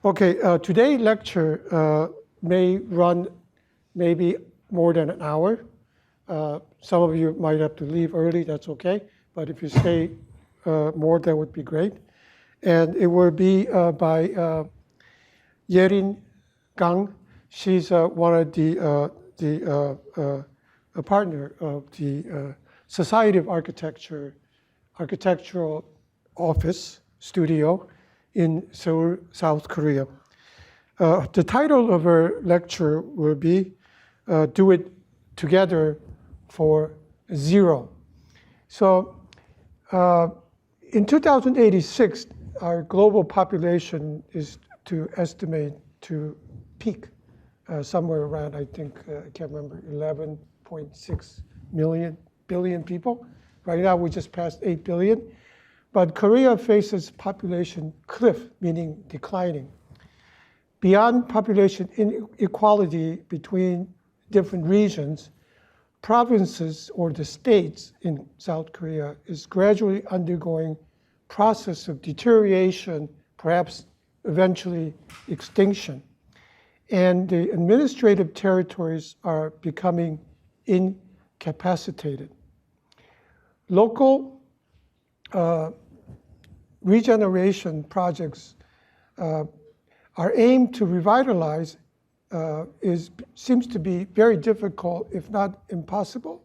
Okay, today's lecture may run maybe more than an hour. Some of you might have to leave early, that's okay. But if you stay more, that would be great. And it will be by Yerin Gang. She's one of a partner of the Society of Architectural Office Studio in Seoul, South Korea. The title of her lecture will be Do It Together for Zero. So in 2086, our global population is to estimate to peak somewhere around, I think, I can't remember, 11.6 billion people. Right now, we just passed 8 billion. But Korea faces population cliff, meaning declining. Beyond population inequality between different regions, provinces or the states in South Korea is gradually undergoing process of deterioration, perhaps eventually extinction. And the administrative territories are becoming incapacitated. Local regeneration projects are aimed to revitalize seems to be very difficult, if not impossible.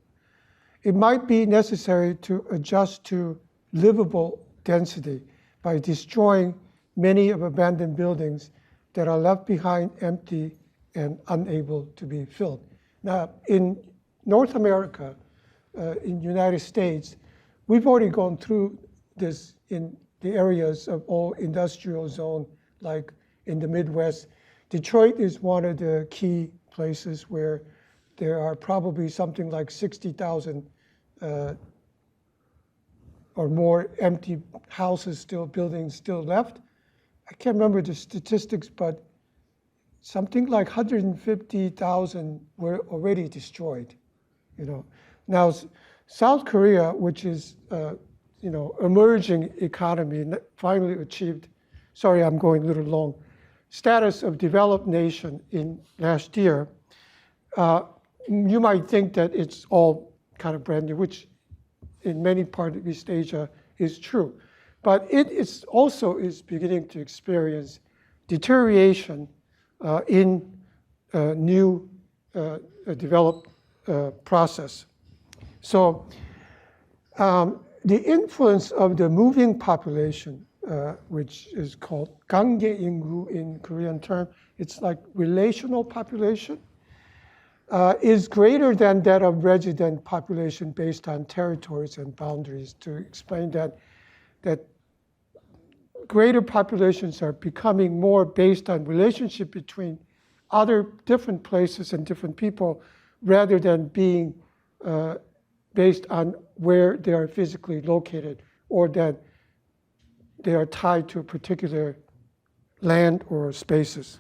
It might be necessary to adjust to livable density by destroying many of abandoned buildings that are left behind empty and unable to be filled. Now, in North America, in the United States, we've already gone through this in the areas of all industrial zone, like in the Midwest. Detroit is one of the key places where there are probably something like 60,000 or more empty houses buildings still left. I can't remember the statistics, but something like 150,000 were already destroyed. Now, South Korea, which is emerging economy, finally achieved, sorry, I'm going a little long, status of developed nation in last year. You might think that it's all kind of brand new, which in many parts of East Asia is true. But it is also beginning to experience deterioration in new developed process. So the influence of the moving population, which is called 관계인구 in Korean term, it's like relational population, is greater than that of resident population based on territories and boundaries. To explain that greater populations are becoming more based on relationship between other different places and different people rather than being based on where they are physically located or that they are tied to a particular land or spaces.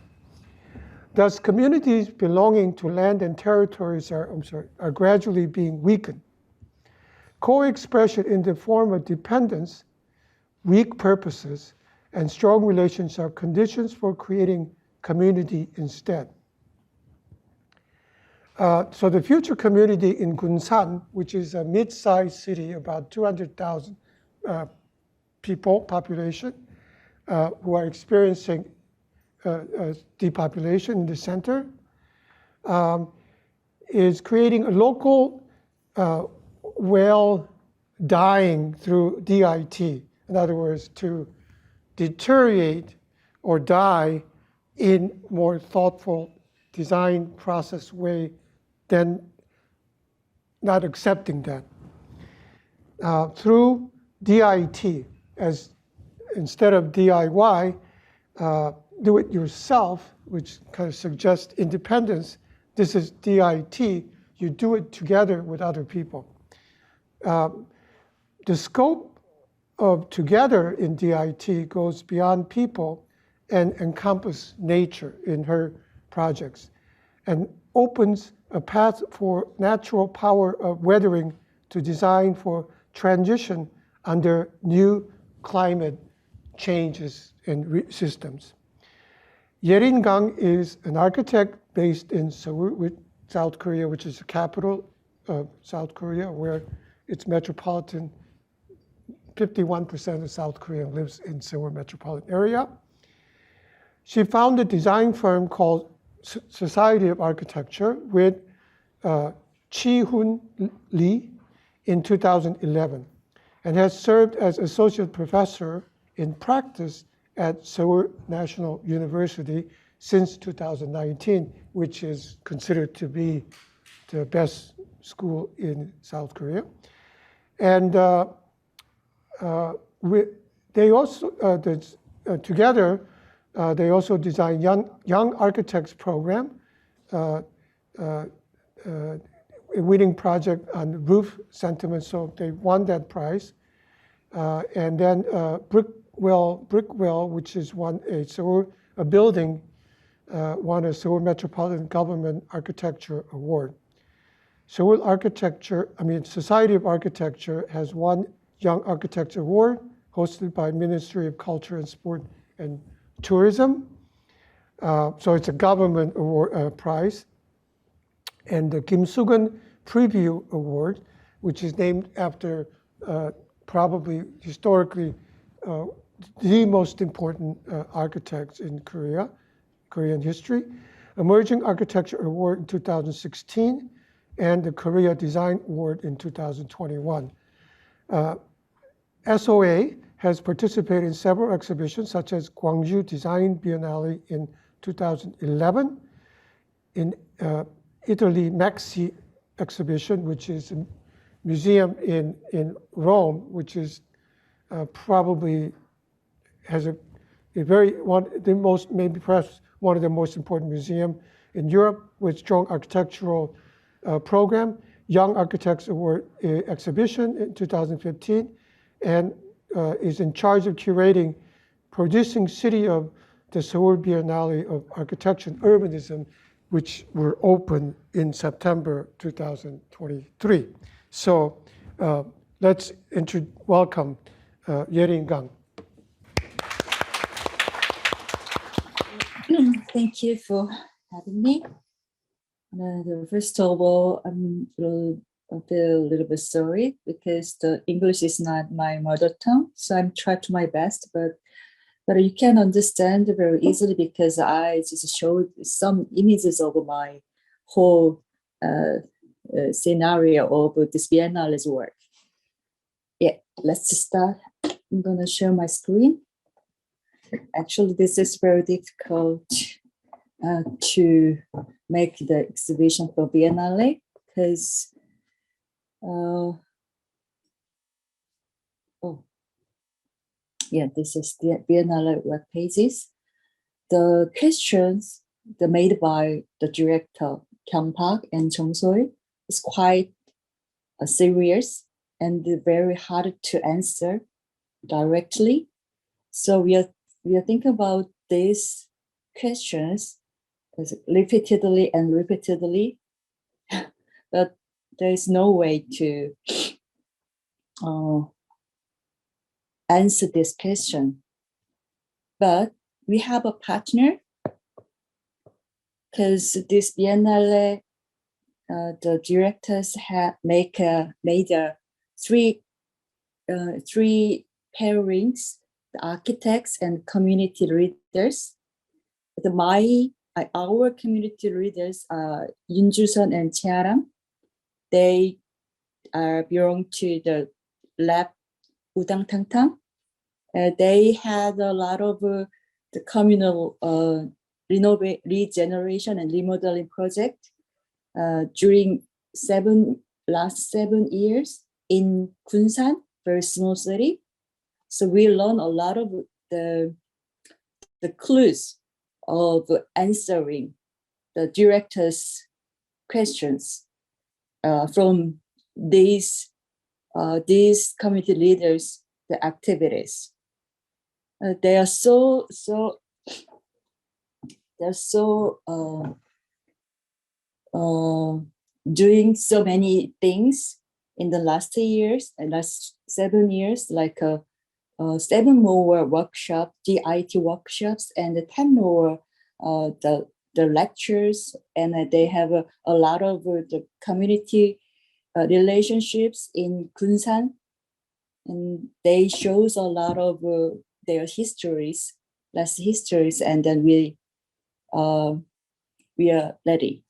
Thus, communities belonging to land and territories are gradually being weakened. Co-expression in the form of dependence, weak purposes, and strong relations are conditions for creating community instead. So the future community in Gunsan, which is a mid-sized city, about 200,000 people, population, who are experiencing depopulation in the center, is creating a local well dying through D.I.T. In other words, to deteriorate or die in more thoughtful design process way than not accepting that. Through D.I.T., as instead of DIY, do it yourself, which kind of suggests independence. This is D.I.T., you do it together with other people. The scope of together in D.I.T. goes beyond people and encompasses nature in her projects and opens a path for natural power of weathering to design for transition under new climate changes and systems. Yerin Gang is an architect based in Seoul, South Korea, which is the capital of South Korea, where its metropolitan, 51% of South Korea lives in Seoul metropolitan area. She founded a design firm called Society of Architecture with Chi-Hun Lee in 2011, and has served as associate professor in practice at Seoul National University since 2019, which is considered to be the best school in South Korea. And they also, together, they also designed Young Architects Program, a winning project on roof sentiment, so they won that prize. And then Brickwell, which is a building, won a Seoul Metropolitan Government Architecture Award. Society of Architecture has won Young Architects Award, hosted by Ministry of Culture and Sport and Tourism. So it's a government award, prize. And the Kim Soo-gun Preview Award, which is named after probably historically the most important architects in Korean history. Emerging Architecture Award in 2016, and the Korea Design Award in 2021. SOA has participated in several exhibitions, such as Gwangju Design Biennale in 2011, in Italy Maxi exhibition, which is a museum in Rome, which is probably has perhaps one of the most important museum in Europe, with strong architectural program. Young Architects Award exhibition in 2015, and is in charge of curating producing city of the Seoul Biennale of Architecture and Urbanism, which were open in September 2023. So let's welcome Yerin Gang. Thank you for having me. First of all, I'm a little bit sorry because the English is not my mother tongue, so I'm trying to my best, but you can understand very easily because I just showed some images of my whole scenario of this Biennale's work. Yeah, let's start. I'm gonna share my screen. Actually, this is very difficult to make the exhibition for Biennale because this is the Biennale web pages. The questions made by the director Kyung Park and Jung Sol is quite serious and very hard to answer directly. So we are thinking about these questions repeatedly, but there is no way to answer this question. But we have a partner because this Biennale, the directors have made three pairings: the architects and community leaders. Our community leaders are Yoon Ju-sun and Chearam. They belong to the lab Udang Tang Tang. They had a lot of the communal regeneration and remodeling project during last 7 years in Gunsan, very small city. So we learned a lot of the clues of answering the director's questions from these community leaders, the activities. They are doing so many things in the last years and last 7 years, like 7 more workshops, D.I.T workshops, and 10 more the lectures, and they have a lot of the community relationships in Gunsan, and they shows a lot of their histories, last histories, and then we are ready.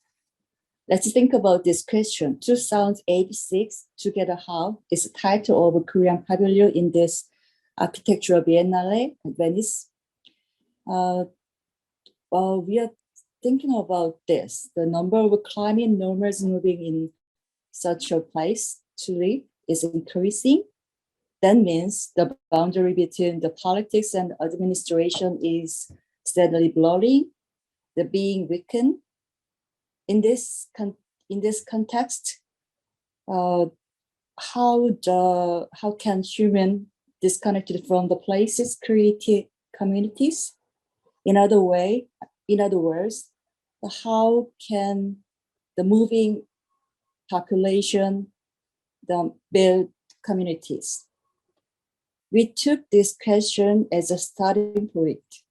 Let's think about this question. 2086, Together How is the title of a Korean pavilion in this architectural biennale at Venice. Well, we are thinking about this. The number of climate nomads moving in such a place to live is increasing. That means the boundary between the politics and administration is steadily blurring, the being weakened. In this context, how can human disconnected from the places create communities? In other words, how can the moving population build communities? We took this question as a starting point.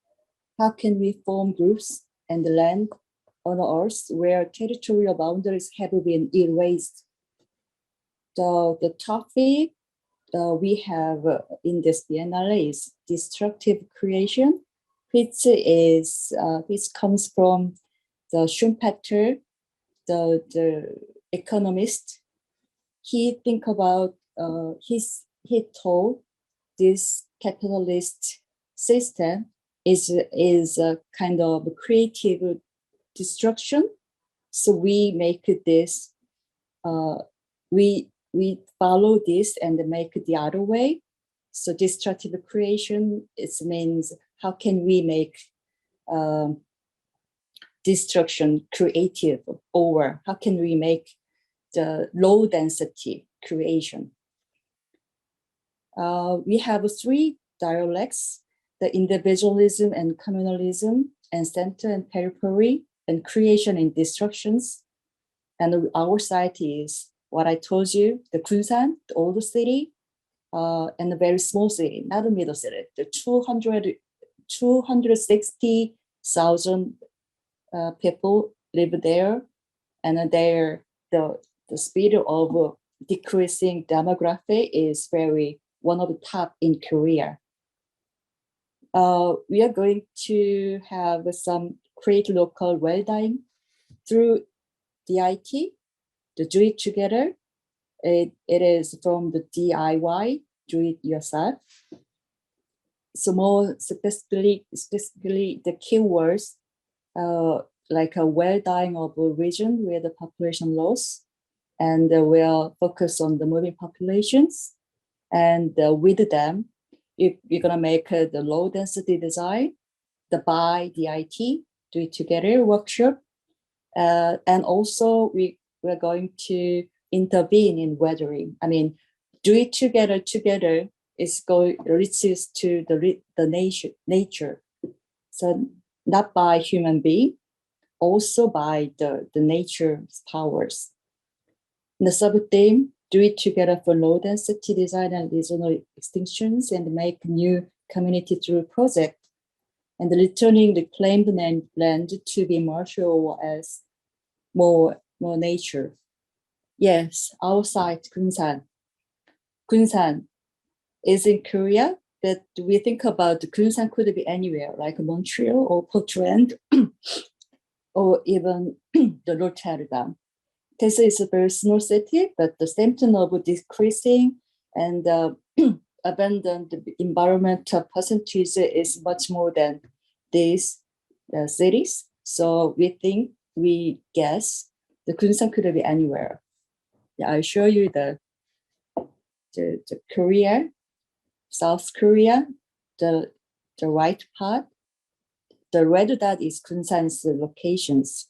How can we form groups and land on Earth where territorial boundaries have been erased? The topic we have in this biennale is destructive creation, which comes from the Schumpeter, the economist. He told this capitalist system is a kind of creative destruction. So we make this, we follow this and make it the other way. So destructive creation, it means how can we make destruction creative, or how can we make the low density creation? We have three dialects: the individualism and communalism, and center and periphery, and creation and destructions. And our site is what I told you, the Gunsan, the old city, and a very small city, not a middle city. The 260,000 people live there, and the speed of decreasing demography is one of the top in Korea. We are going to have some create local well-being through D.I.T, the Do It Together. It is from the DIY, do it yourself. So more specifically the keywords like a well-dying of a region where the population loss, and we'll focus on the moving populations. And with them, you're gonna make the low density design, the by D.I.T, Do It Together workshop. And also we're going to intervene in weathering. I mean, Do It Together reaches to the nature. So not by human being, also by the nature's powers. And the sub-theme, Do It Together for low density design and regional extinctions, and make new community through project, and returning the claimed land to be martial as more nature. Yes, our site, Gunsan. Gunsan is in Korea, but we think about Gunsan could be anywhere, like Montreal or Portland, or even the Rotterdam. This is a very small city, but the symptom of decreasing and abandoned environmental percentage is much more than these cities. So we guess the Gunsan could be anywhere. Yeah, I'll show you the Korea, South Korea, the right part. The red dot is Gunsan's locations.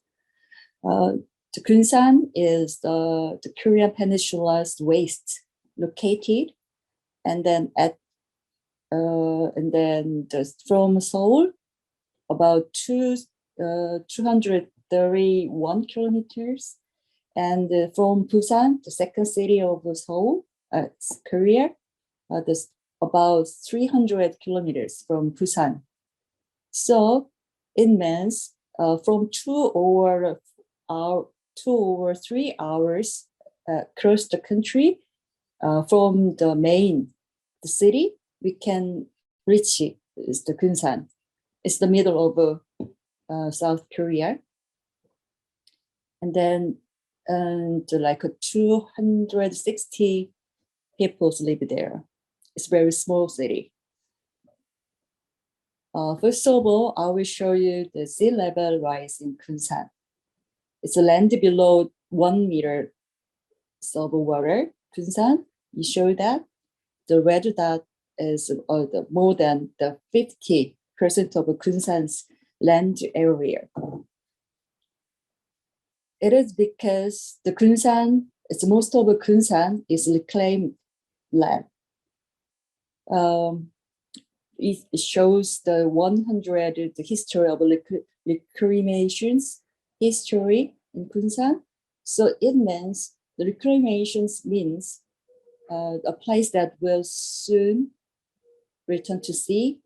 The Gunsan is the Korean Peninsula's waste located, and then from Seoul about 231 kilometers, and from Busan, the second city of Seoul, Korea, there's about 300 kilometers from Busan. So it means from 2 or 3 hours across the country, from the city, we can reach the Gunsan. It's the middle of South Korea. And then like 260 people live there. It's a very small city. First of all, I will show you the sea level rise in Gunsan. It's a land below 1 meter of water. Gunsan, you show that the red dot is more than the 50% of Gunsan's land area. It is because the Gunsan, most of the Gunsan is reclaimed land. It shows the 100 the history of reclamations history in Gunsan. So it means the reclamations means a place that will soon return to sea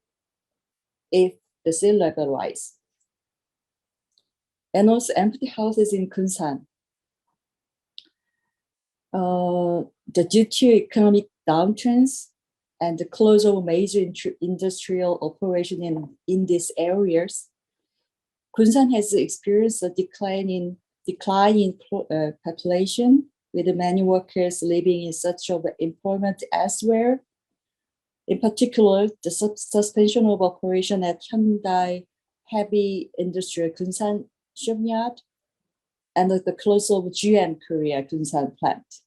if the sea level rise. And also empty houses in Gunsan. Due to economic downturns and the close of major industrial operation in these areas, Gunsan has experienced a decline in population, with many workers living in search of employment elsewhere. In particular, the suspension of operation at Hyundai Heavy Industrial Gunsan shipyard and the close of GM Korea Gunsan plant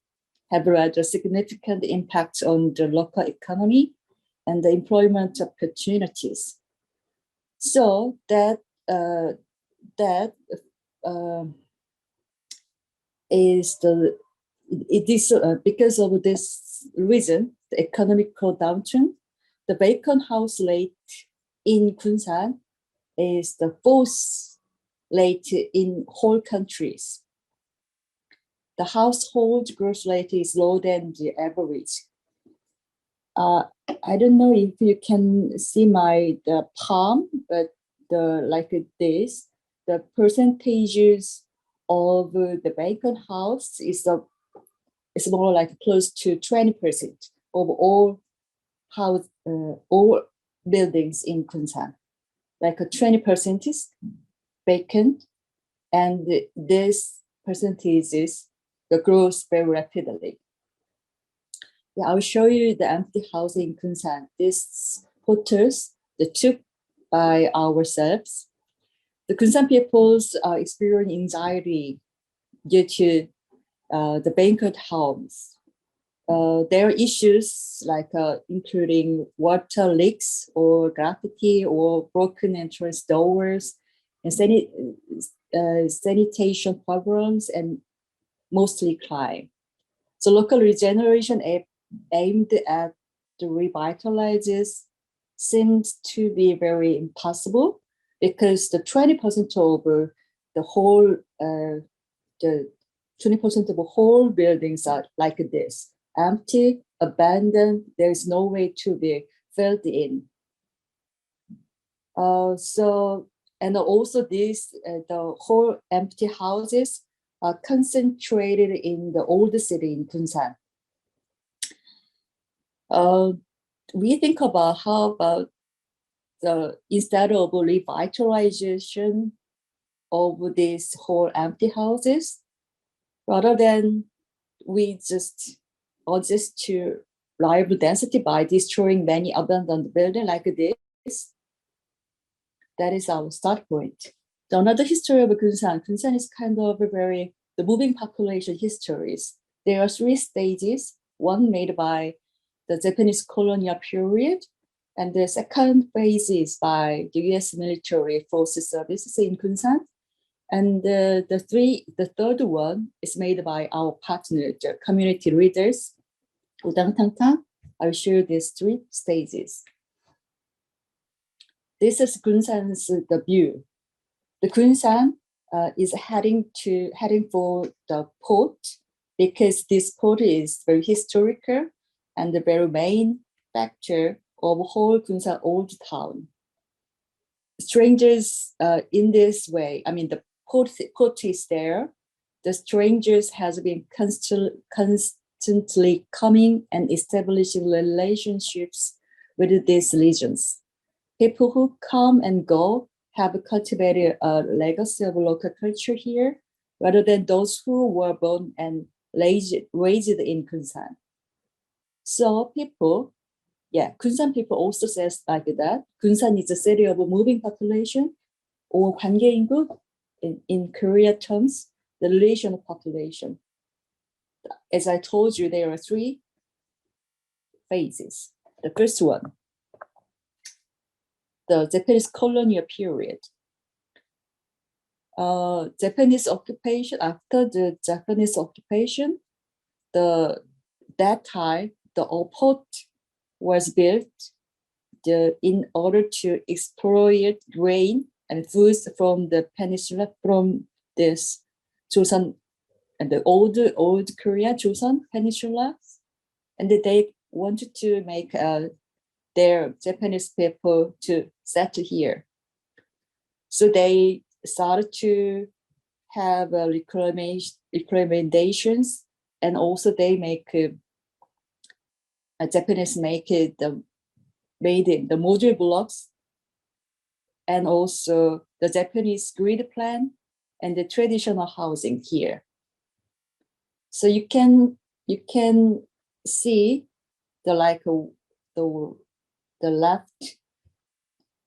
have had a significant impact on the local economy and the employment opportunities. So that is because of this reason, the economic downturn, the vacant house rate in Gunsan is the fourth rate in whole countries. The household growth rate is lower than the average. I don't know if you can see the palm, but like this, the percentages of the vacant house is more like close to 20% of all buildings in Gunsan. Like 20% is vacant, and this percentages grows very rapidly. Yeah, I'll show you the empty house in Gunsan. These photos took by ourselves. The Gunsan peoples are experiencing anxiety due to the vacant homes. There are issues like including water leaks or graffiti or broken entrance doors and sanitation problems, and mostly crime. So local regeneration aimed at the revitalizes seems to be very impossible, because the 20% of the whole the 20% of whole buildings are like this, empty, abandoned. There is no way to be filled in. And also the whole empty houses are concentrated in the old city in Gunsan. We think about how about instead of revitalization of these whole empty houses, rather than we just to livable density by destroying many abandoned buildings like this. That is our start point. Another history of Gunsan. Gunsan is kind of the moving population histories. There are 3 stages, one made by the Japanese colonial period, and the second phase is by the US military forces services in Gunsan. And the third one is made by our partners, the community leaders. I'll show you these 3 stages. This is Gunsan's the view. The Gunsan is heading for the port, because this port is very historical and the very main factor of whole Gunsan old town. strangers in this way, I mean, the quote is there. The strangers has been constantly coming and establishing relationships with these regions. People who come and go have cultivated a legacy of local culture here, rather than those who were born and raised in Gunsan. So people, Gunsan people also says like that. Gunsan is a city of a moving population, or 관계인구 in Korea terms, the relation of population. As I told you, there are 3 phases. The first one, the Japanese colonial period. Japanese occupation, after the Japanese occupation, that time the port was built in order to exploit grain and foods from the peninsula, from this Joseon and the old Korea, Joseon Peninsula, and they wanted to make their Japanese people to settle here. So they started to have recommendations, and also they make Japanese make it made it the module blocks, and also the Japanese grid plan and the traditional housing here. So you can see the left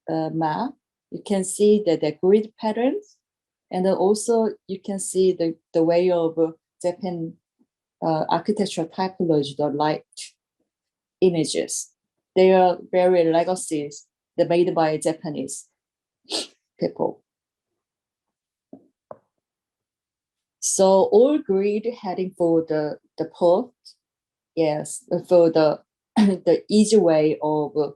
map. You can see the grid patterns, and then also you can see the way of Japan architectural typology, the light images. They are very legacies that made by Japanese people. So all grid heading for the port, yes, for the the easy way of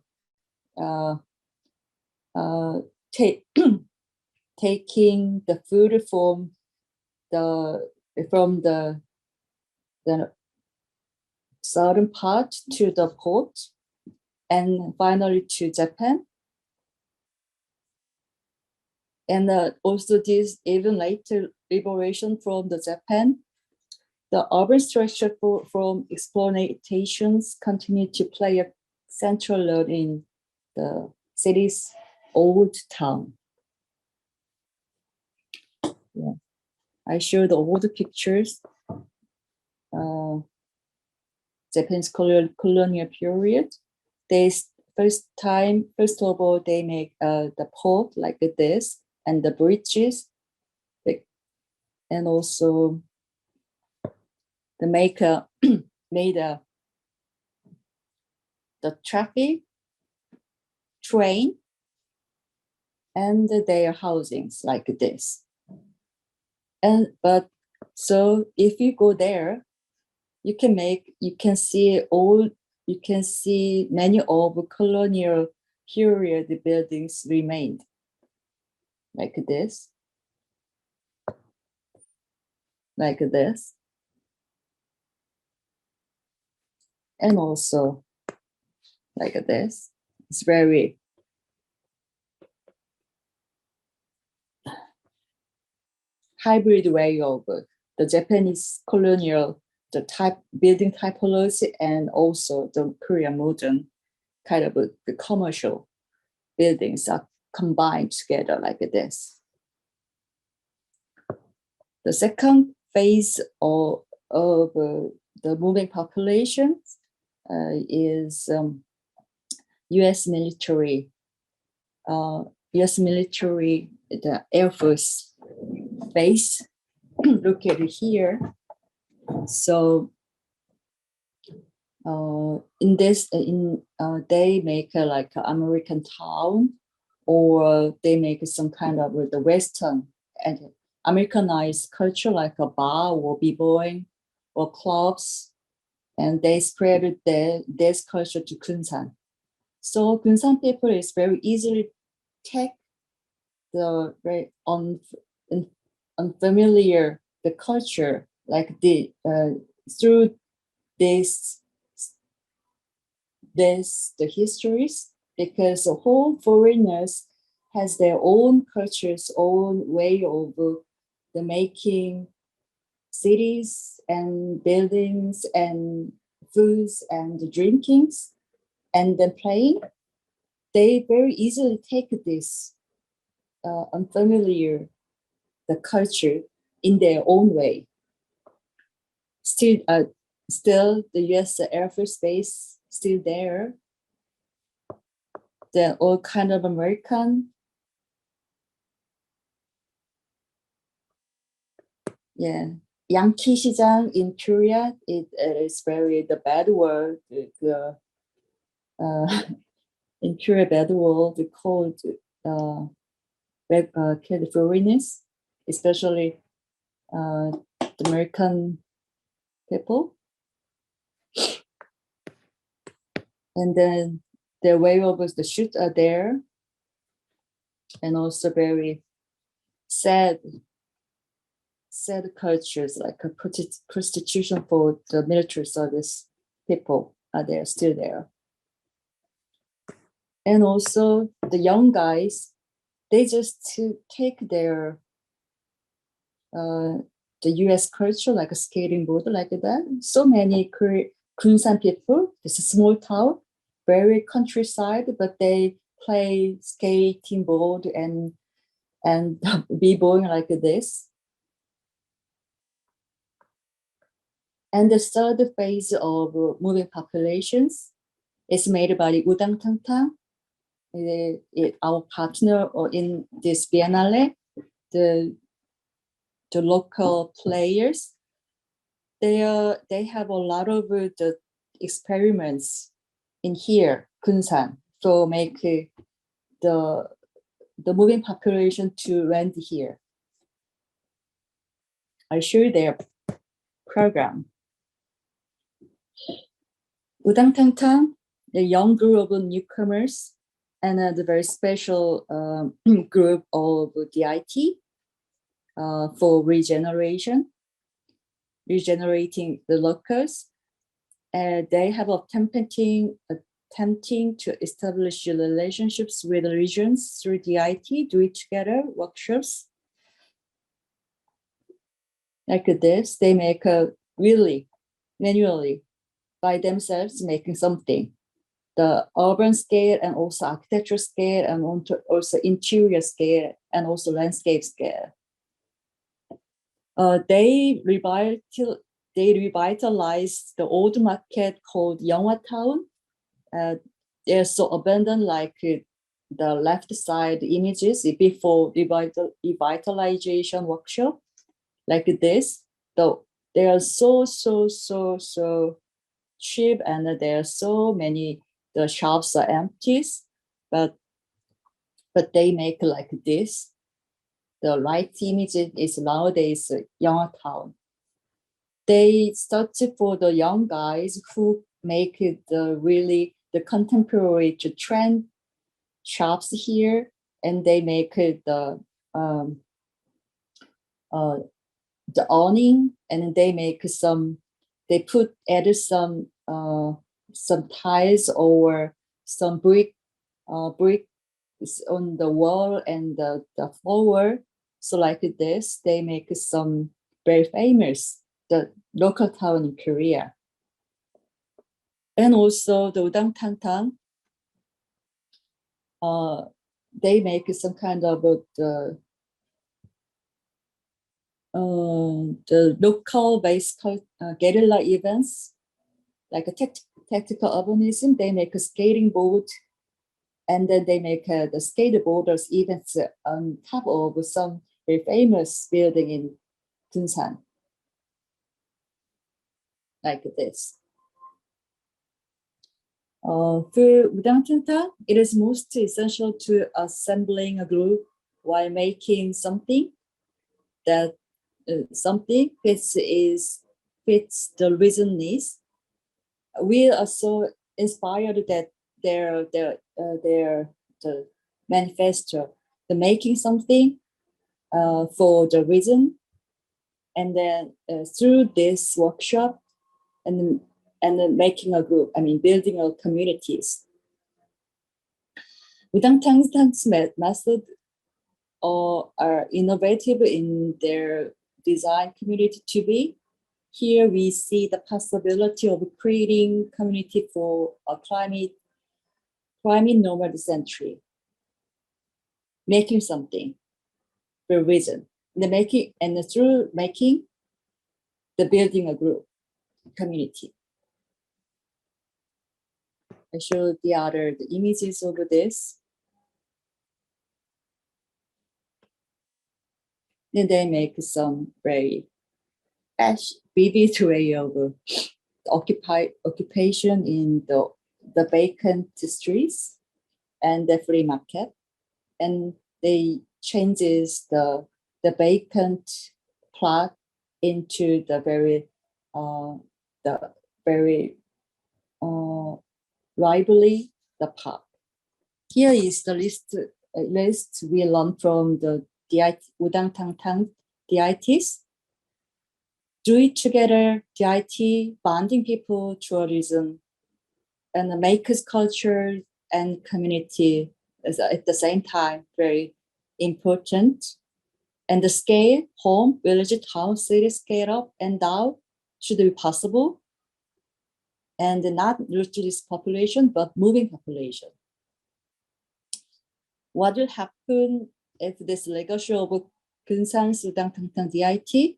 taking the food from the southern part to the port, and finally to Japan. And also this even later liberation from the Japan, the urban structure from exploitations continue to play a central role in the city's old town. Yeah. I showed all the pictures. Japanese colonial period. They first of all, they make the port like this, and the bridges, and also the maker made the traffic, train, and their housings like this. But so if you go there, you can see many of colonial period buildings remained like this, and also like this. It's very hybrid way of the Japanese colonial, the building typology, and also the Korean modern kind of the commercial buildings are combined together like this. The second phase of the moving population is U.S. military, the Air Force base located here. So they make like an American town, or they make some kind of the Western and Americanized culture, like a bar or b-boying or clubs, and they spread this culture to Gunsan. So Gunsan people is very easily take the very unfamiliar the culture, like through the histories, because the whole foreigners has their own cultures, own way of the making cities and buildings and foods and drinkings and then playing. They very easily take this unfamiliar the culture in their own way. Still the U.S. Air Force Base still there. They're all kind of American. Yeah, Yankee 시장 in Korea, it is very the bad word. In Korea, bad word called foreigners, especially the American people. And then the way of the shoot are there, and also very sad cultures like a prostitution for the military service people are there, still there. And also the young guys, they just take their the US culture like a skating board like that. So many Gunsan people, it's a small town, very countryside, but they play skating board and b-boying like this. And the third phase of moving populations is made by Udang Tang Tang, our partner in this Biennale, the local players. They have a lot of the experiments in here, Gunsan, to make the moving population to land here. I show you their program. Udang Tang Tang, the young group of newcomers, and the very special group of D.I.T for regeneration, regenerating the locals. They have attempting to establish relationships with regions through D.I.T, do it together workshops. Like this, they make a really manually by themselves making something. The urban scale and also architectural scale and also interior scale and also landscape scale. They revitalized the old market called Yeonghwa-town. They're so abandoned, like the left side images before revitalization workshop, like this. Though they are so cheap, and there are so many. The shops are empty, but they make like this. The right image is nowadays Yeonghwa-town. They started for the young guys who make the contemporary trend shops here, and they make the awning, and they make they added some tiles or some brick on the wall and the floor. So like this, they make some very famous, the local town in Korea. And also the Udang Tang Tang, they make some kind of the local based guerrilla events, like a tactical urbanism. They make a skating board, and then they make the skateboarders events on top of some very famous building in Gunsan, like this. For Udang Tang Tang, it is most essential to assembling a group while making something that something fits the reason needs. We are so inspired that their manifesto, the making something for the reason, and then through this workshop and then making a group, I mean building a communities. Udangtang's method are innovative in their design community to be. Here we see the possibility of creating community for a climate nomad century, making something for a reason. Through making, the building a group, community. I showed the images of this. Then they make some very vivid way of occupation in the vacant streets and the free market, and they changes the vacant plot into the very lively the park. Here is the list we learned from the D.I.T. Udangtangtang D.I.Ts. Do it together, D.I.T, bonding people, tourism, and the makers culture and community is at the same time very important. And the scale, home, village, town, city, scale up and down should be possible. And not reduce population, but moving population. What will happen if this legacy of Gunsan Udangtangtang D.I.T?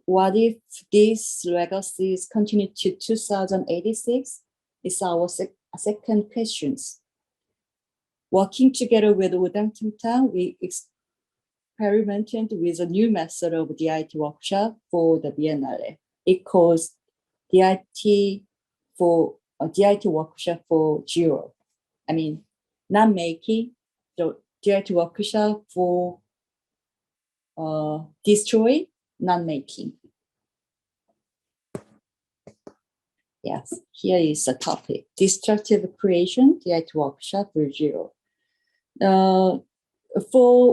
What if this legacy is continued to 2086? Is our second question. Working together with Udangtangtang, we experimented with a new method of D.I.T workshop for the Biennale. It calls D.I.T workshop for zero. I mean, not making, the D.I.T workshop for destroy, not making. Yes, here is the topic. Destructive creation, D.I.T workshop for zero. For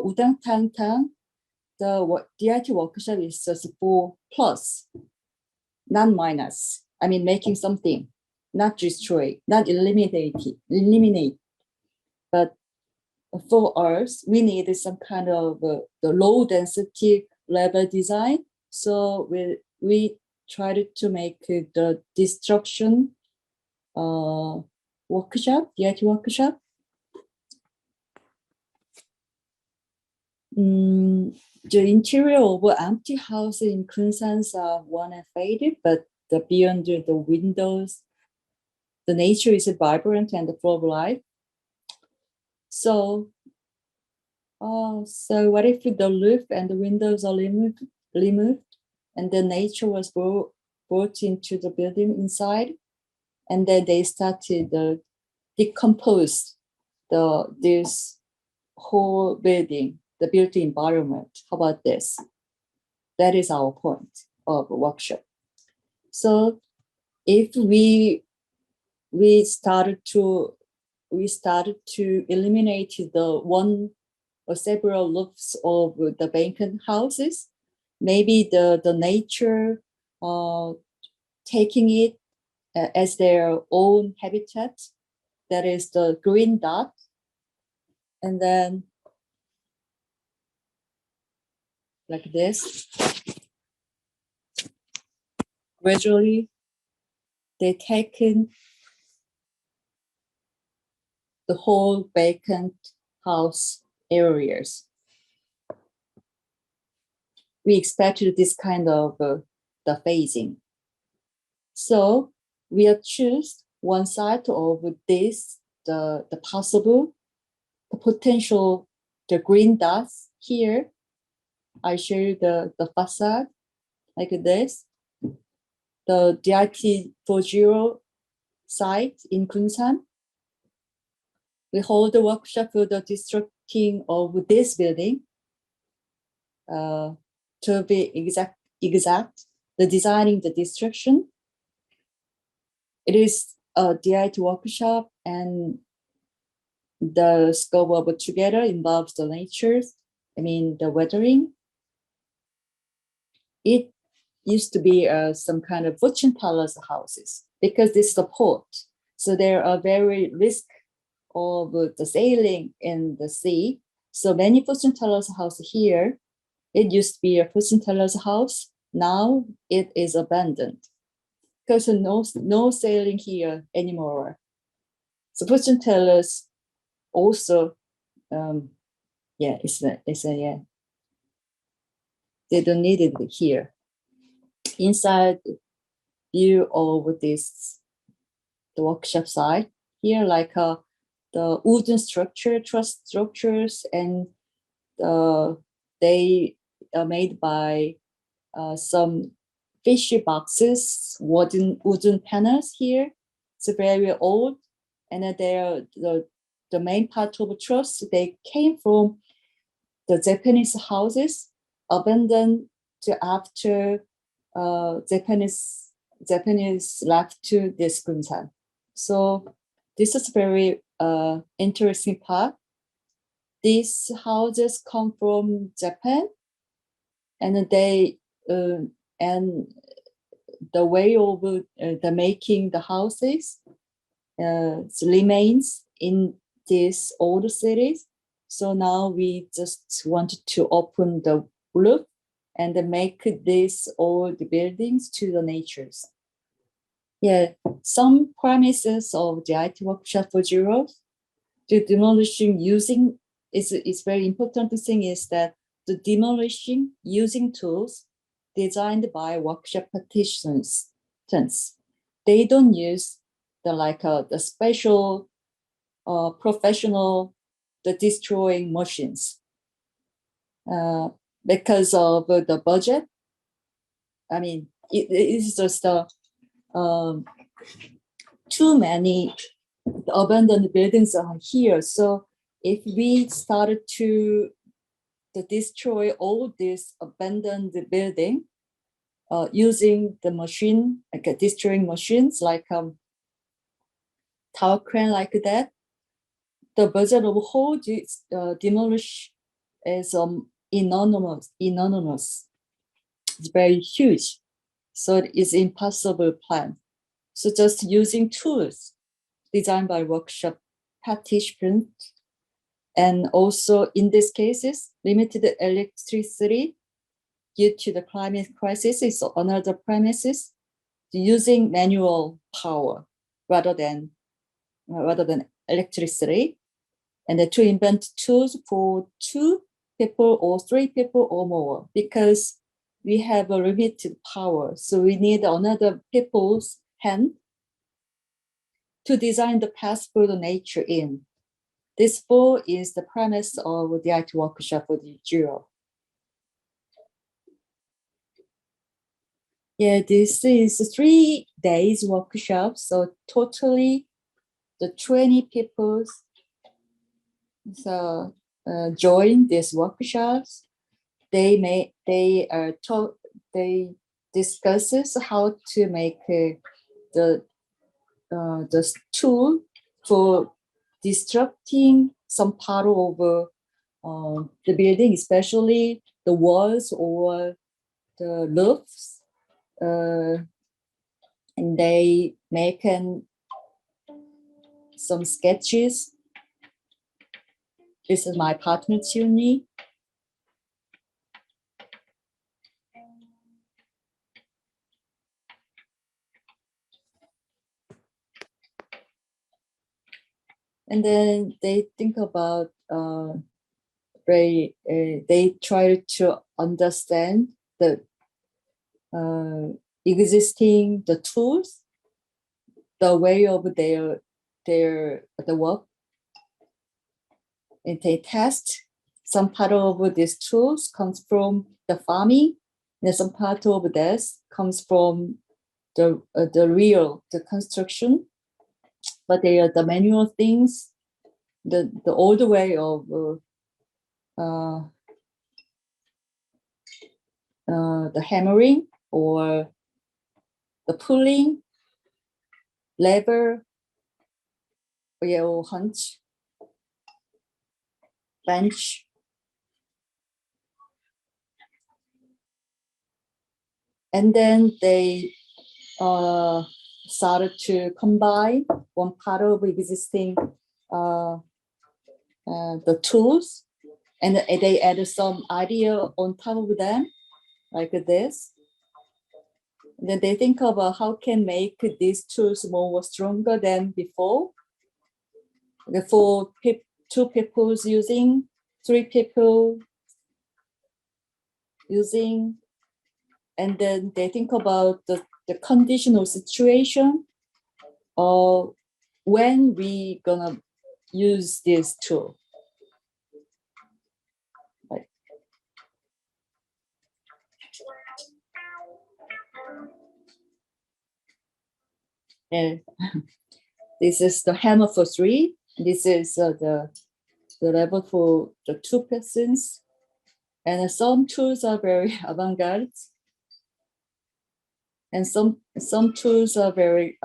Udangtangtang, the D.I.T workshop is just 4 plus, not minus. I mean, making something, not destroy, not eliminate. But for us, we need some kind of the low density level design. So we tried to make the destruction workshop, D.I.T workshop. The interior of an empty house in Gunsan are worn and faded, but beyond the windows, the nature is vibrant and full of life. So what if the roof and the windows are removed and the nature was brought into the building inside, and then they started to decompose this whole building, the built environment. How about this? That is our point of workshop. So if we started to eliminate the one or several roofs of the vacant houses, maybe the nature taking it as their own habitat, that is the green dot, and then like this, gradually they taken the whole vacant house areas. We expected this kind of the phasing. So we have choose one side of this, the potential, the green dots here. I show you the facade like this. The D.I.T 40 site in Gunsan. We hold a workshop for the destructing of this building. To be exact, the designing the destruction. It is a D.I.T workshop, and the scope of it together involves the natures. I mean, the weathering. It used to be some kind of fortune tellers houses because this is the port. So there are very risk of the sailing in the sea. So many fortune tellers' house here, it used to be a fortune teller's house. Now it is abandoned because no sailing here anymore. So fortune tellers also, yeah, yeah. They don't need it here. Inside view of this, the workshop site here, like the wooden structure, truss structures, and they are made by some fishy boxes, wooden panels here. It's very old, and they're the main part of the truss. They came from the Japanese houses abandoned after Japanese left to this Gunsan. So this is very interesting part. These houses come from Japan, and they and the way of the making the houses remains in these old cities. So now we just wanted to open the roof and make these old buildings to the natures. Yeah, some premises of the D.I.T workshop for Europe, the demolition using is very important thing is that the demolition using tools designed by workshop participants. They don't use the special professional the destroying machines because of the budget. I mean, it is just too many abandoned buildings are here. So if we started to destroy all these abandoned building using the machine, like destroying machines like tower crane like that, the budget of whole demolish is enormous. It's very huge. So it is impossible plan. So just using tools designed by workshop participants, and also in these cases, limited electricity due to the climate crisis is another premises, using manual power rather than electricity, and to invent tools for 2 people or 3 people or more, because we have a limited power. So we need another people's hand to design the path for the nature in. This 4 is the premise of the D.I.T workshop for the Europe. Yeah, this is a 3 days workshop. So totally the 20 people join these workshops. They discusses how to make the tool for disrupting some part of the building, especially the walls or the roofs, and they make some sketches. This is my partner Tuni. And then they think about they try to understand the existing the tools, the way of their the work, and they test. Some part of these tools comes from the farming, and some part of this comes from the real construction. But they are the manual things, the old way of the hammering or the pulling, lever, or hunch, bench. And then they started to combine one part of existing the tools, and they add some idea on top of them, like this. Then they think about how can make these tools more stronger than before. For two people using, 3 people using, and then they think about the conditional situation or when we gonna use this tool. Right. And this is the hammer for 3. This is the level for the 2 persons. And some tools are very avant-garde. And some tools are very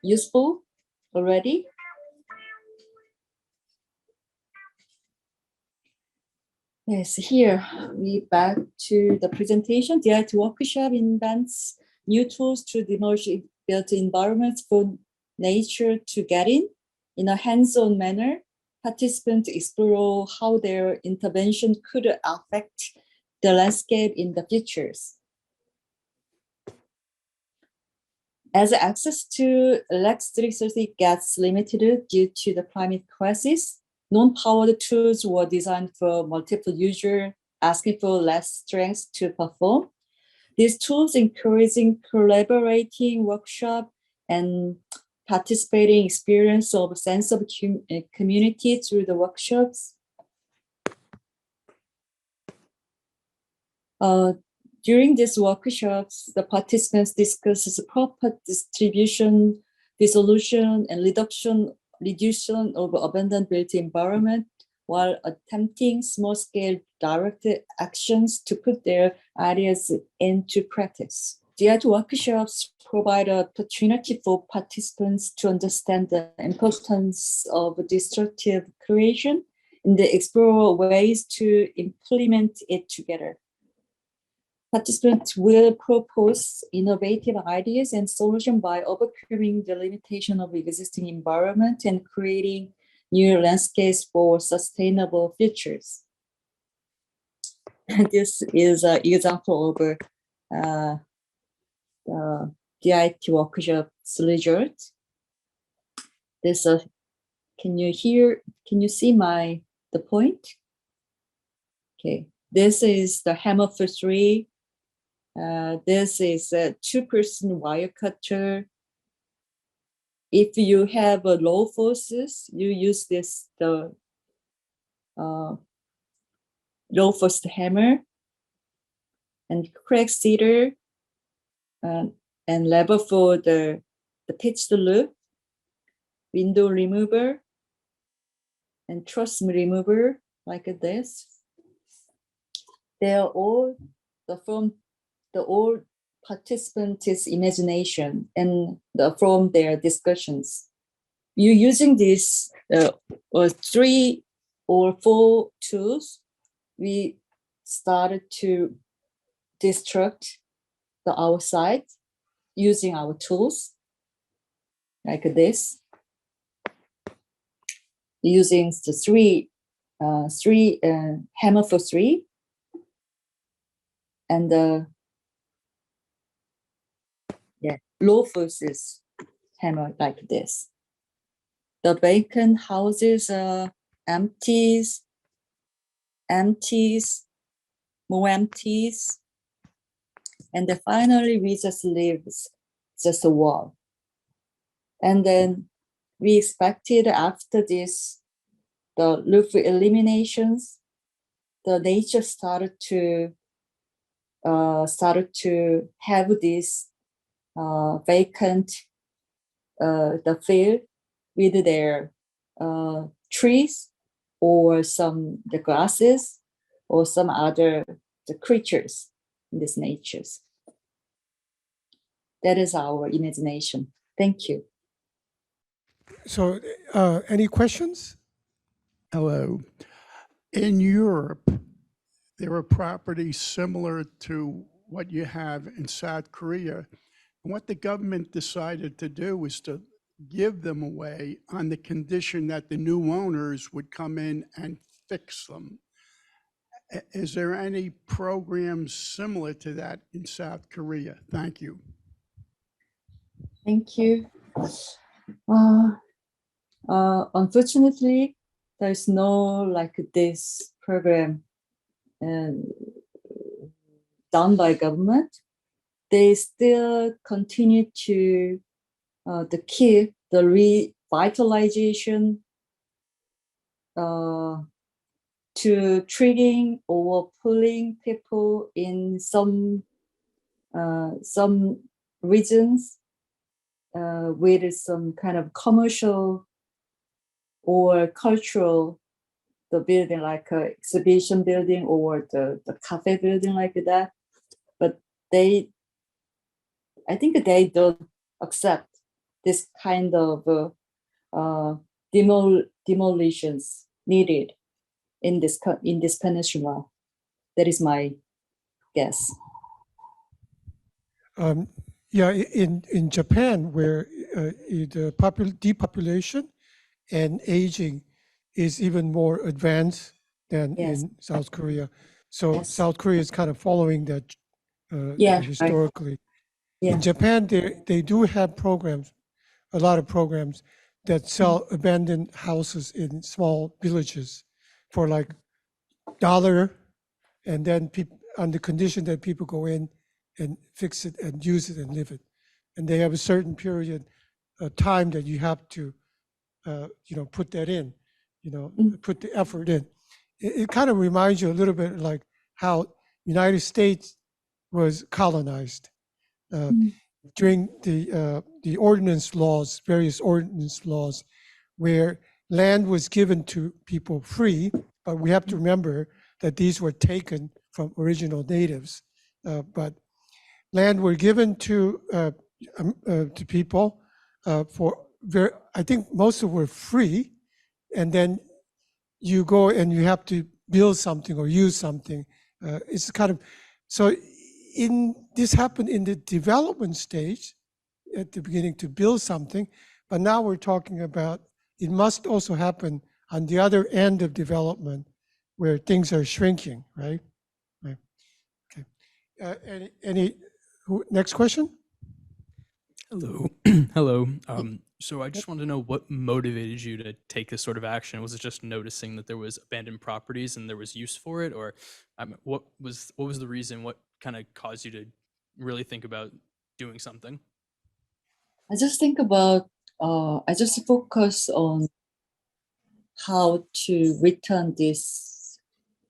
useful already. Yes, here we back to the presentation. D.I.T workshop invents new tools to demolish built environments for nature to get in a hands-on manner. Participants explore how their intervention could affect the landscape in the futures. As access to electricity gets limited due to the climate crisis, non-powered tools were designed for multiple users, asking for less strength to perform. These tools encouraging collaborating workshop and participating experience of a sense of community through the workshops. During these workshops, the participants discuss proper distribution, dissolution, and reduction of abandoned built environment while attempting small-scale directed actions to put their ideas into practice. D.I.T workshops provide an opportunity for participants to understand the importance of destructive creation and explore ways to implement it together. Participants will propose innovative ideas and solutions by overcoming the limitation of existing environment and creating new landscapes for sustainable futures. This is an example of the D.I.T workshop's result. This can you see the point? Okay, this is the hammer for 3. This is a 2-person wire cutter. If you have low forces, you use the low force hammer and crack seeder and lever for the pitched loop, window remover, and truss remover like this. They are all from the all participants' imagination and from their discussions. You using these 3 or 4 tools, we started to destruct the outside using our tools like this, using the 3 hammer for 3 and low forces hammer like this. The vacant houses empties, more empties, and then finally we just leave just a wall. And then we expected after this, the roof eliminations, the nature started to have this vacant the field with their trees or the grasses or some other creatures in this natures. That is our imagination. Thank you. So, any questions? Hello. In Europe, there are properties similar to what you have in South Korea What the government decided to do was to give them away on the condition that the new owners would come in and fix them. Is there any programs similar to that in South Korea? Thank you. Thank you. Unfortunately, there's no like this program done by government. They still continue to keep the revitalization to treating or pulling people in some regions with some kind of commercial or cultural, the building like a exhibition building or the cafe building like that. But I think they don't accept this kind of demolitions needed in this peninsula. That is my guess. Yeah, in Japan, where the depopulation and aging is even more advanced than Yes. in South Korea. So Yes. South Korea is kind of following that Yeah, historically. right. Yeah. In Japan, they do have programs, a lot of programs that sell abandoned houses in small villages for like $1, and then on the condition that people go in and fix it and use it and live it. And they have a certain period of time that you have to, put that in, put the effort in. It kind of reminds you a little bit like how United States was colonized during the ordinance laws, various ordinance laws, where land was given to people free, but we have to remember that these were taken from original natives. But land were given to people I think most of them were free, and then you go and you have to build something or use something. It's kind of, so this happened in the development stage at the beginning to build something, but now we're talking about it must also happen on the other end of development where things are shrinking, right? Right. Okay. Next question? Hello. Hello. So I just wanted to know what motivated you to take this sort of action. Was it just noticing that there was abandoned properties and there was use for it, or what was the reason? What kind of caused you to really think about doing something? I just think about, I just focus on how to return this,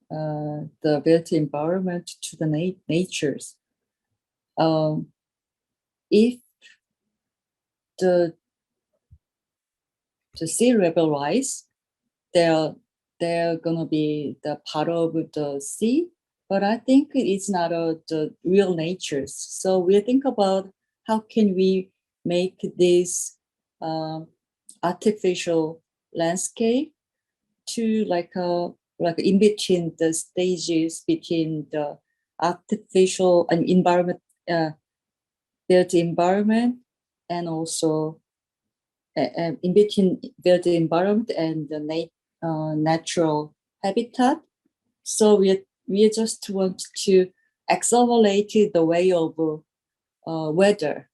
the built environment to the natures. If the sea level rise, they're gonna be the part of the sea, but I think it's not the real natures. So we think about how can we make this artificial landscape to like in between the stages between the artificial and environment, built environment, and also in between built environment and the natural habitat. So we just want to accelerate the way of weather,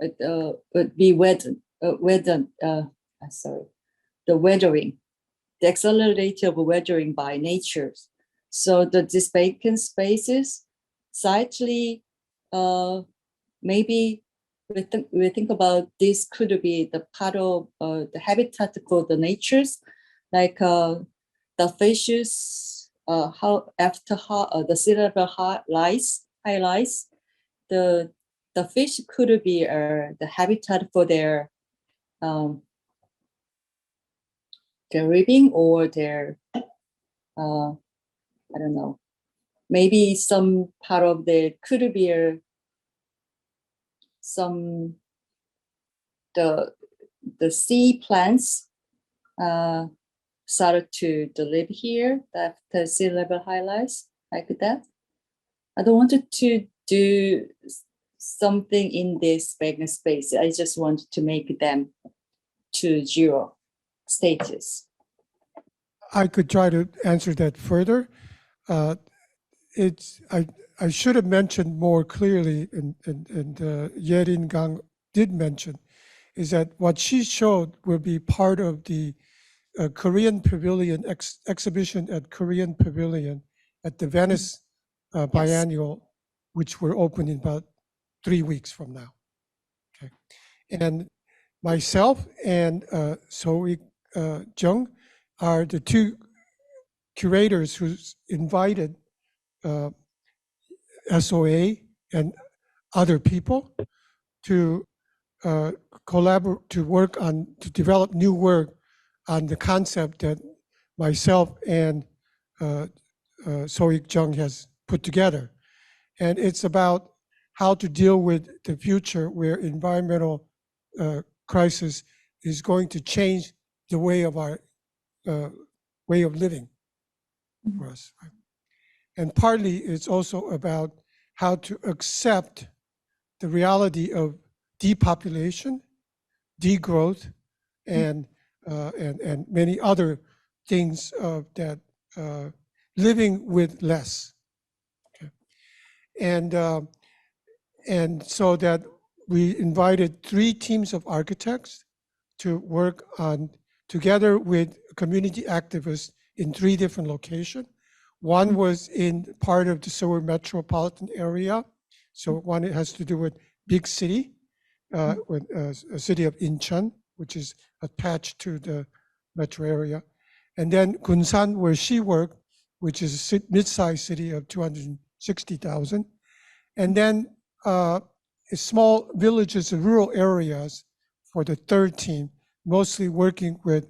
the weathering, the accelerated of weathering by nature. So these vacant spaces, slightly, maybe we think about this could be the part of the habitat for the natures, like the fishes, how after the sea level high rise, the fish could be the habitat for their living or their I don't know, maybe some part of the could be some the sea plants started to live here after sea level high rise like that. I don't want to do something in this vacant space. I just want to make them to zero status. I could try to answer that further. I should have mentioned more clearly, and Yerin Gang did mention, is that what she showed will be part of the Korean Pavilion exhibition at Korean Pavilion at the Venice Biennial, which will open in about 3 weeks from now. Okay, and myself and So-ik Jung are the two curators who's invited SOA and other people to collaborate, to develop new work on the concept that myself and So-ik Jung has put together. And it's about how to deal with the future where environmental crisis is going to change the way of our way of living for us. Right? And partly it's also about how to accept the reality of depopulation, degrowth, and many other things that living with less. Okay. And so that we invited 3 teams of architects to work on, together with community activists in 3 different locations. One was in part of the Seoul metropolitan area. So one has to do with big city, with a city of Incheon, which is attached to the metro area. And then Gunsan, where she worked, which is a mid-sized city of 260,000. And then small villages and rural areas for the 3rd team, mostly working with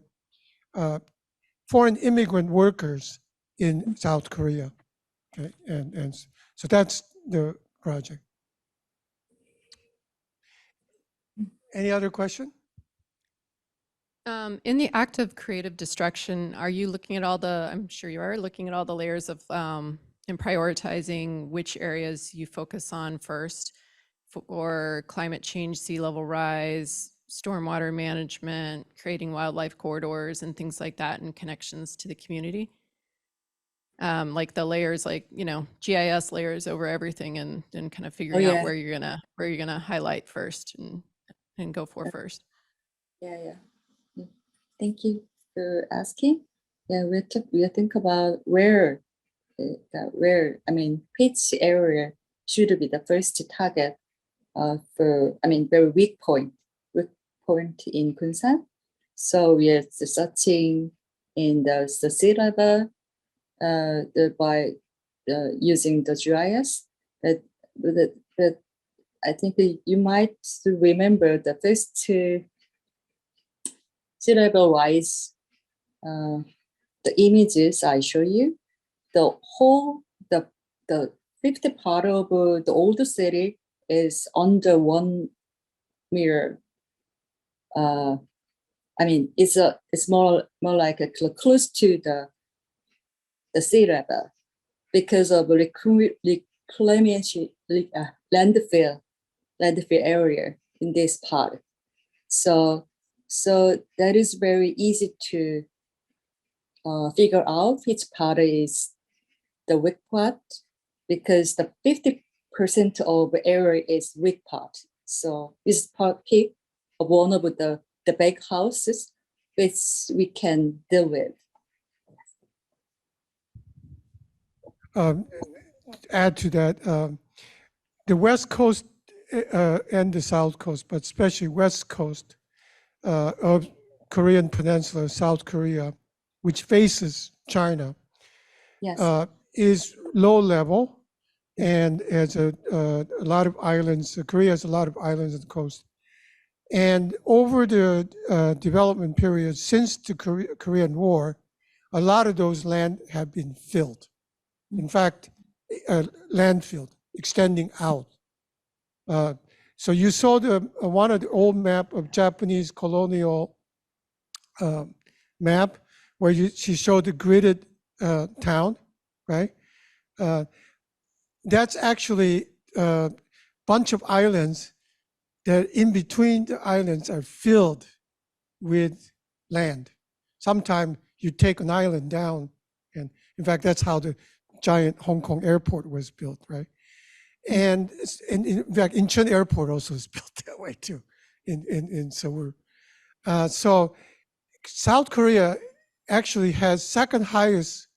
foreign immigrant workers in South Korea. Okay, and so that's the project. Any other question? In the act of creative destruction, are you looking at all the, I'm sure you are looking at all the layers of, and prioritizing which areas you focus on first for climate change, sea level rise, stormwater management, creating wildlife corridors and things like that and connections to the community? Like the layers, like, you know, GIS layers over everything and kind of figuring out where you're gonna highlight first and go for first. Yeah. Thank you for asking. Yeah, we'll think about where which area should be the first target very weak point in Gunsan. So we are searching in the sea level by using the GIS. But I think you might remember the first sea level rise, the images I show you, the whole, the 50 part of the old city is under 1 meter. It's more like close to the sea level because of reclamation, landfill area in this part. So that is very easy to figure out which part is the weak part, because the 50% of the area is weak part. So this part peak of one of the big houses which we can deal with. Add to that, the West Coast and the South Coast, but especially West Coast of Korean Peninsula, South Korea, which faces China, is low level and has a lot of islands. Korea has a lot of islands on the coast. And over the development period since the Korean War, a lot of those land have been filled. In fact, landfill extending out. So you saw one of the old map of Japanese colonial map where she showed the gridded town, right? That's actually bunch of islands that in between the islands are filled with land. Sometimes you take an island down, and in fact, that's how the giant Hong Kong airport was built, right? And in fact, Incheon Airport also is built that way too, in Seoul. So South Korea actually has second highest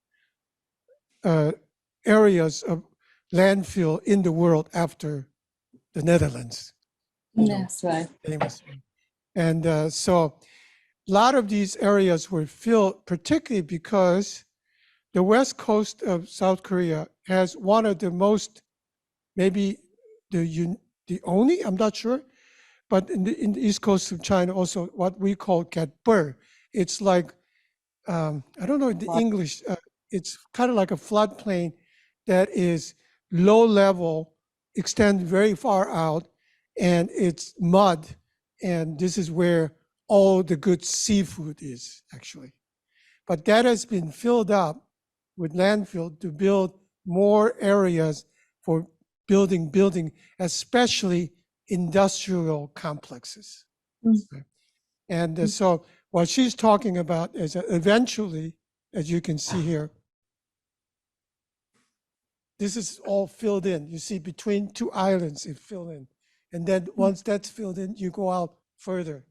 areas of landfill in the world after the Netherlands. That's right. Famous. And so a lot of these areas were filled, particularly because the west coast of South Korea has one of the most, maybe the only, I'm not sure, but in the east coast of China also what we call gatbur. It's like, I don't know the Flood. English, it's kind of like a floodplain that is low level, extend very far out, and it's mud. And this is where all the good seafood is actually. But that has been filled up with landfill to build more areas for building, especially industrial complexes. Mm. And so what she's talking about is that eventually, as you can see here, this is all filled in. You see between two islands, it filled in. And then once that's filled in, you go out further.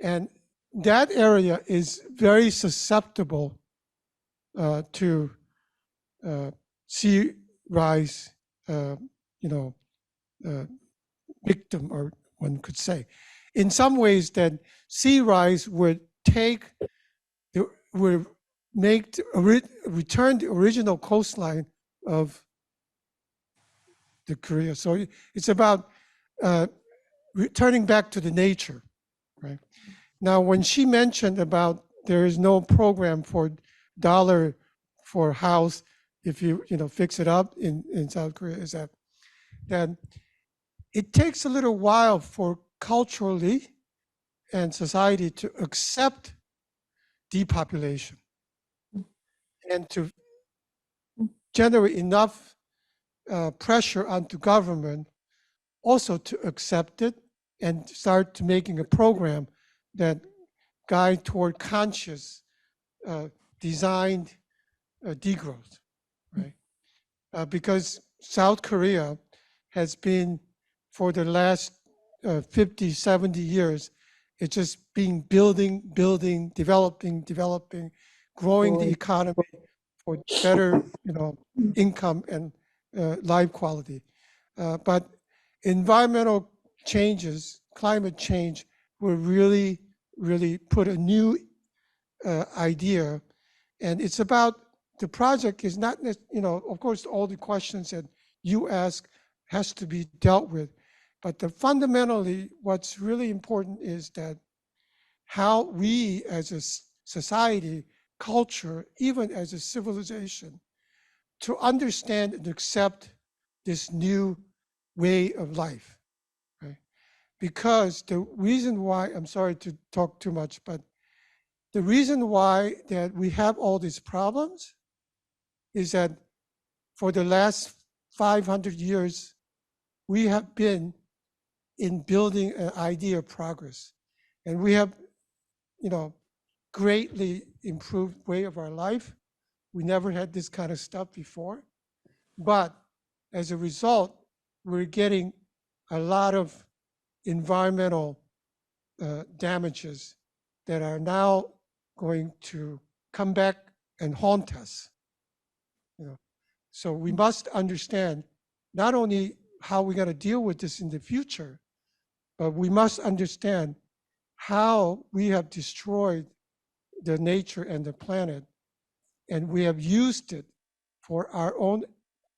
And that area is very susceptible to sea rise, victim, or one could say. In some ways, that sea rise would return the original coastline of the Korea. So it's about returning back to the nature, right? Now, when she mentioned about there is no program for dollar for house if you fix it up in South Korea, is that it takes a little while for culturally and society to accept depopulation and to generate enough pressure onto government also to accept it and start to making a program that guide toward conscious designed degrowth, right? Because South Korea has been, for the last 50, 70 years, it's just been building, developing, growing the economy for better, income and life quality. But environmental changes, climate change, will really put a new idea. And it's about, the project is not, of course, all the questions that you ask has to be dealt with. But fundamentally, what's really important is that how we as a society, culture, even as a civilization, to understand and accept this new way of life, right? Because the reason why, I'm sorry to talk too much, but the reason why that we have all these problems is that for the last 500 years, we have been in building an idea of progress. And we have, greatly improved way of our life. We never had this kind of stuff before. But as a result, we're getting a lot of environmental damages that are now going to come back and haunt us. So we must understand not only how we're going to deal with this in the future, but we must understand how we have destroyed the nature and the planet, and we have used it for our own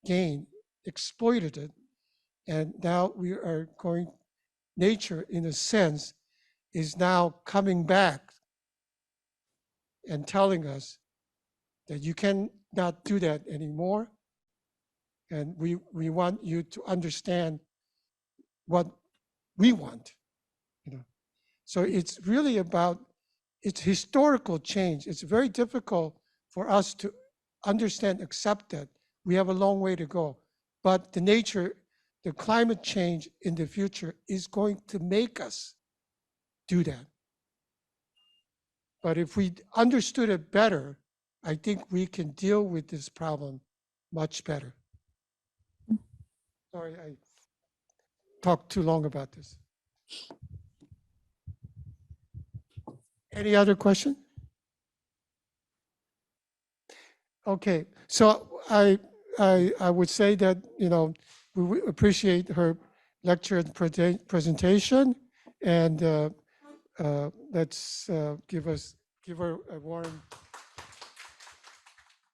gain, exploited it, and now we are going, nature in a sense is now coming back and telling us that you cannot do that anymore. And we want you to understand what we want. So it's really about, it's historical change. It's very difficult for us to understand, accept that. We have a long way to go. But the nature the climate change in the future is going to make us do that. But if we understood it better, I think we can deal with this problem much better. Sorry, I talked too long about this. Any other question? Okay, so I would say that, you know, we appreciate her lecture and presentation, and let's give her a warm